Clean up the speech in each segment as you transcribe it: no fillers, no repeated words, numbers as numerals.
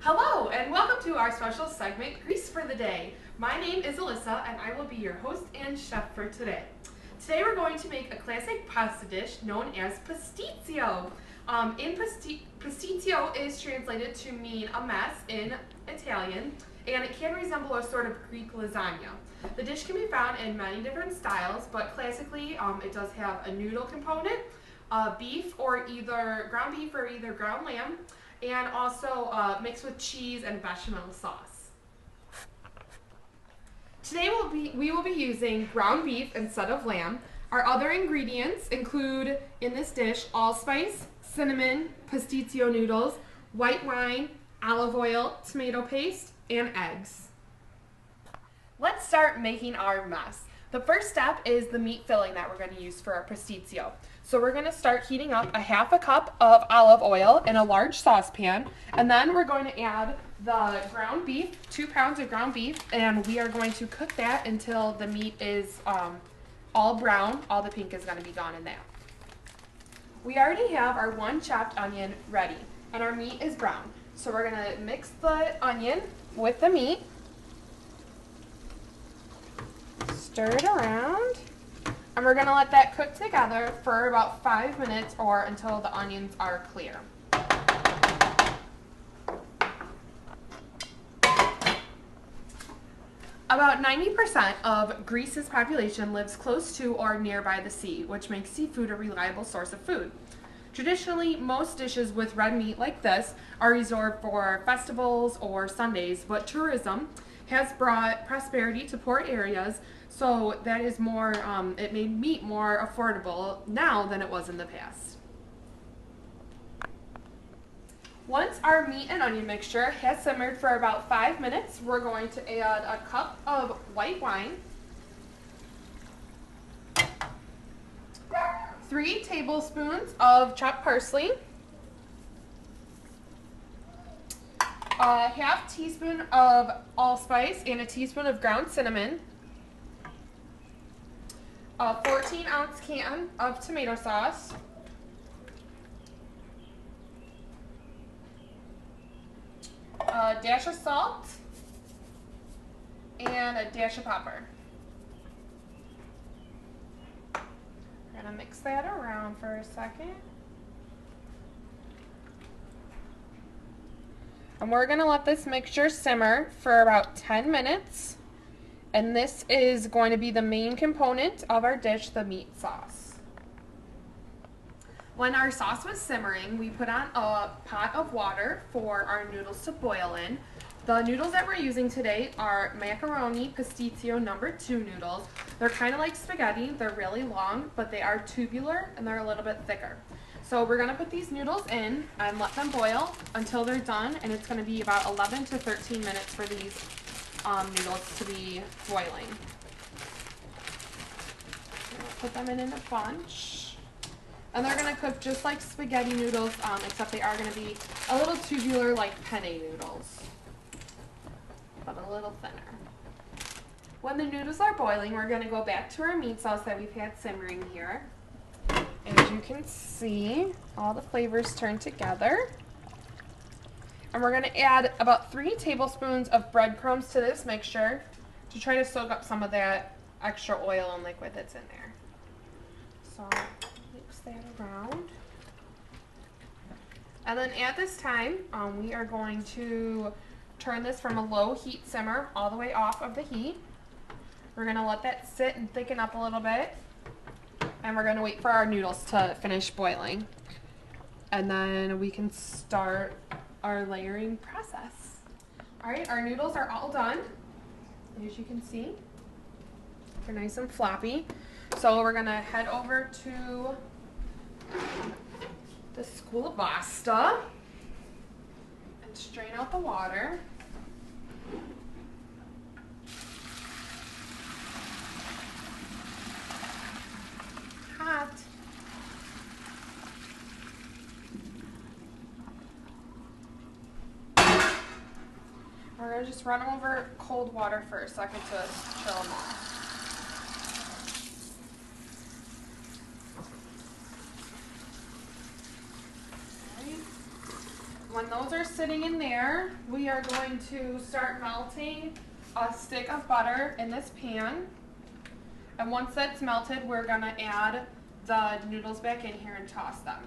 Hello and welcome to our special segment, Grease for the Day. My name is Alyssa and I will be your host and chef for today. Today we're going to make a classic pasta dish known as pastitsio. Pastitsio is translated to mean a mess in Italian, and it can resemble a sort of Greek lasagna. The dish can be found in many different styles, but classically it does have a noodle component, beef or either ground beef or either ground lamb, and also mixed with cheese and bechamel sauce. Today we will be using ground beef instead of lamb. Our other ingredients include in this dish allspice, cinnamon, pastitsio noodles, white wine, olive oil, tomato paste, and eggs. Let's start making our mess. The first step is the meat filling that we're going to use for our pastitsio. So we're going to start heating up a half a cup of olive oil in a large saucepan, and then we're going to add the ground beef, 2 pounds of ground beef, and we are going to cook that until the meat is all brown. All the pink is going to be gone in that. We already have our 1 chopped onion ready, and our meat is brown. So we're going to mix the onion with the meat, stir it around, and we're going to let that cook together for about 5 minutes or until the onions are clear. About 90% of Greece's population lives close to or nearby the sea, which makes seafood a reliable source of food. Traditionally, most dishes with red meat like this are reserved for festivals or Sundays, but tourism has brought prosperity to poor areas, so that is more, it made meat more affordable now than it was in the past. Once our meat and onion mixture has simmered for about 5 minutes, we're going to add a cup of white wine, 3 tablespoons of chopped parsley, a half teaspoon of allspice, and a teaspoon of ground cinnamon, a 14-ounce can of tomato sauce, a dash of salt, and a dash of pepper. We're going to mix that around for a second. And we're going to let this mixture simmer for about 10 minutes. And this is going to be the main component of our dish, the meat sauce. When our sauce was simmering, we put on a pot of water for our noodles to boil in. The noodles that we're using today are macaroni pastitsio No. 2 noodles. They're kind of like spaghetti. They're really long, but they are tubular and they're a little bit thicker. So we're going to put these noodles in and let them boil until they're done, and it's going to be about 11 to 13 minutes for these noodles to be boiling. Put them in a bunch. And they're going to cook just like spaghetti noodles, except they are going to be a little tubular like penne noodles, but a little thinner. When the noodles are boiling, we're going to go back to our meat sauce that we've had simmering here. As you can see, all the flavors turn together. And we're going to add about 3 tablespoons of breadcrumbs to this mixture to try to soak up some of that extra oil and liquid that's in there. So mix that around. And then at this time, we are going to turn this from a low heat simmer all the way off of the heat. We're going to let that sit and thicken up a little bit. And we're going to wait for our noodles to finish boiling. And then we can start our layering process. Alright, our noodles are all done. As you can see, they're nice and floppy. So we're going to head over to the school of pasta and strain out the water. Hot. We're going to just run them over cold water for a second to chill them off. when those are sitting in there, we are going to start melting a stick of butter in this pan. And once that's melted, we're going to add the noodles back in here and toss them.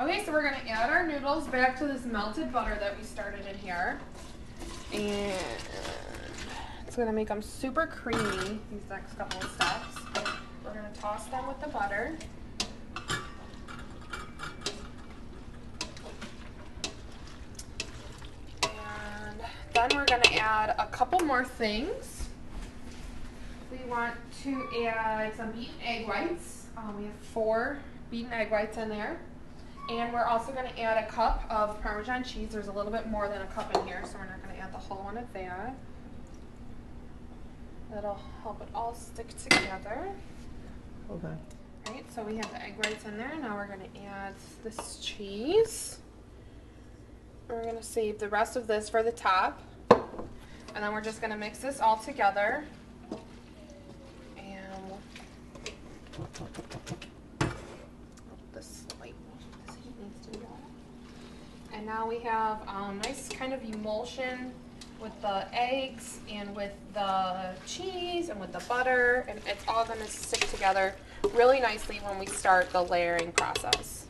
Okay, so we're going to add our noodles back to this melted butter that we started in here. And it's going to make them super creamy, these next couple of steps. We're going to toss them with the butter. And then we're going to add a couple more things. We want to add some beaten egg whites. We have 4 beaten egg whites in there. And we're also going to add a cup of Parmesan cheese. There's a little bit more than a cup in here, so we're not going to add the whole one of that. That'll help it all stick together. Okay. Right, so we have the egg whites in there. Now we're going to add this cheese. We're going to save the rest of this for the top. And then we're just going to mix this all together. And now we have nice kind of emulsion with the eggs and with the cheese and with the butter, and it's all going to stick together really nicely when we start the layering process.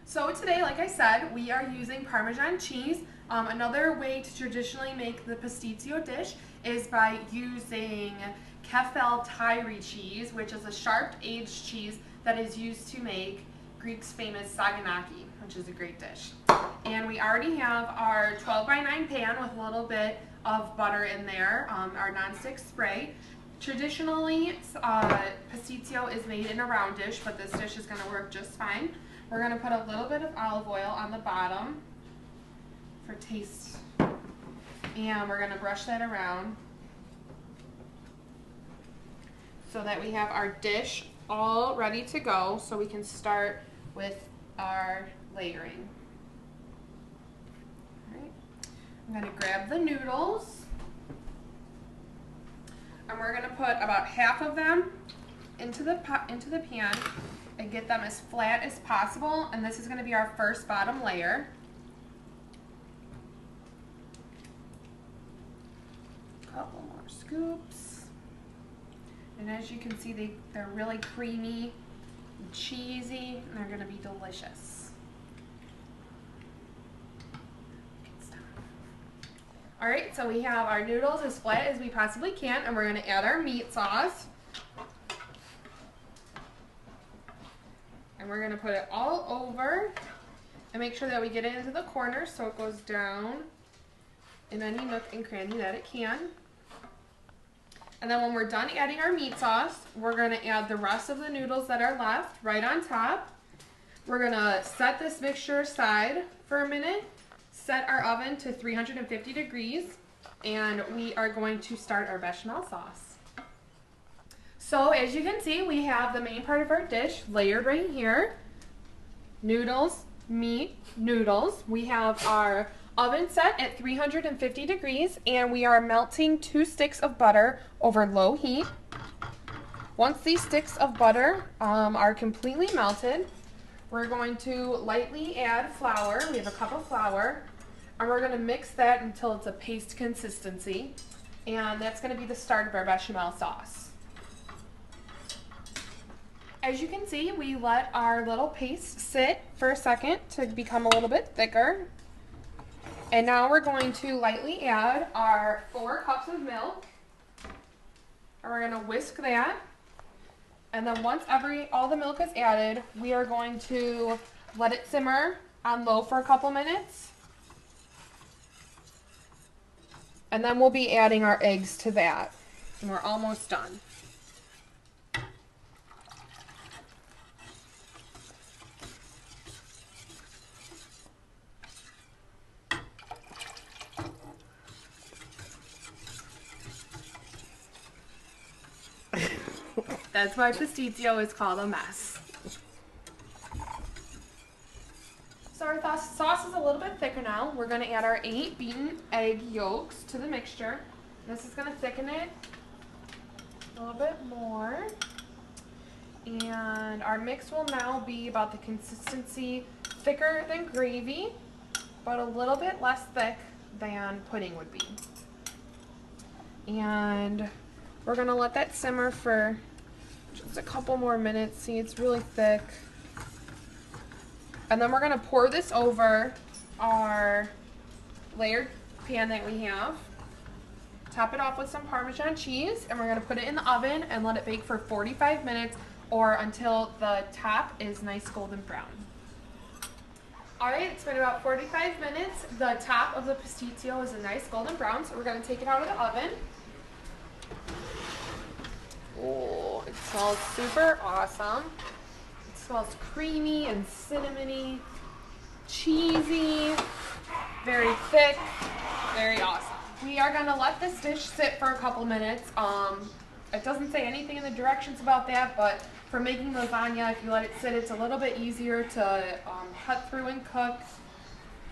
So today, like I said, we are using Parmesan cheese. Another way to traditionally make the Pastitsio dish is by using Kefal cheese, which is a sharp aged cheese that is used to make Greek's famous saganaki, which is a great dish. And we already have our 12x9 pan with a little bit of butter in there, our nonstick spray. Traditionally, Pastitsio is made in a round dish, but this dish is going to work just fine. We're going to put a little bit of olive oil on the bottom for taste, and we're going to brush that around so that we have our dish all ready to go, so we can start with our layering. All right. I'm going to grab the noodles, and we're going to put about half of them into the pan and get them as flat as possible, and this is going to be our first bottom layer. Couple more scoops. And as you can see, they're really creamy and cheesy, and they're going to be delicious. All right, so we have our noodles as flat as we possibly can, and we're going to add our meat sauce. And we're going to put it all over and make sure that we get it into the corners so it goes down in any nook and cranny that it can. And then when we're done adding our meat sauce, we're going to add the rest of the noodles that are left right on top. We're going to set this mixture aside for a minute, set our oven to 350 degrees, and we are going to start our bechamel sauce. So as you can see, we have the main part of our dish layered right here. Noodles, meat, noodles. We have our oven set at 350 degrees, and we are melting 2 sticks of butter over low heat. Once these sticks of butter are completely melted, we're going to lightly add flour. We have a cup of flour, and we're going to mix that until it's a paste consistency, and that's going to be the start of our bechamel sauce. As you can see, we let our little paste sit for a second to become a little bit thicker. And now we're going to lightly add our 4 cups of milk. And we're going to whisk that. And then once all the milk is added, we are going to let it simmer on low for a couple minutes. And then we'll be adding our eggs to that. And we're almost done. That's why Pastitsio is called a mess. So our sauce is a little bit thicker now. We're going to add our 8 beaten egg yolks to the mixture. This is going to thicken it a little bit more. And our mix will now be about the consistency, thicker than gravy, but a little bit less thick than pudding would be. And we're gonna let that simmer for just a couple more minutes. See, it's really thick. And then we're gonna pour this over our layered pan that we have. Top it off with some Parmesan cheese, and we're gonna put it in the oven and let it bake for 45 minutes or until the top is nice golden brown. All right, it's been about 45 minutes. The top of the pastitsio is a nice golden brown, so we're gonna take it out of the oven. Oh, it smells super awesome. It smells creamy and cinnamony, cheesy, very thick, very awesome. We are gonna let this dish sit for a couple minutes. It doesn't say anything in the directions about that, but for making lasagna, if you let it sit, it's a little bit easier to cut through and cook.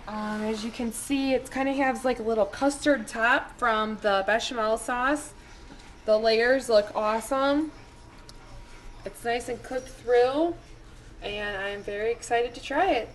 As you can see, it kind of has like a little custard top from the bechamel sauce. The layers look awesome. It's nice and cooked through, and I'm very excited to try it.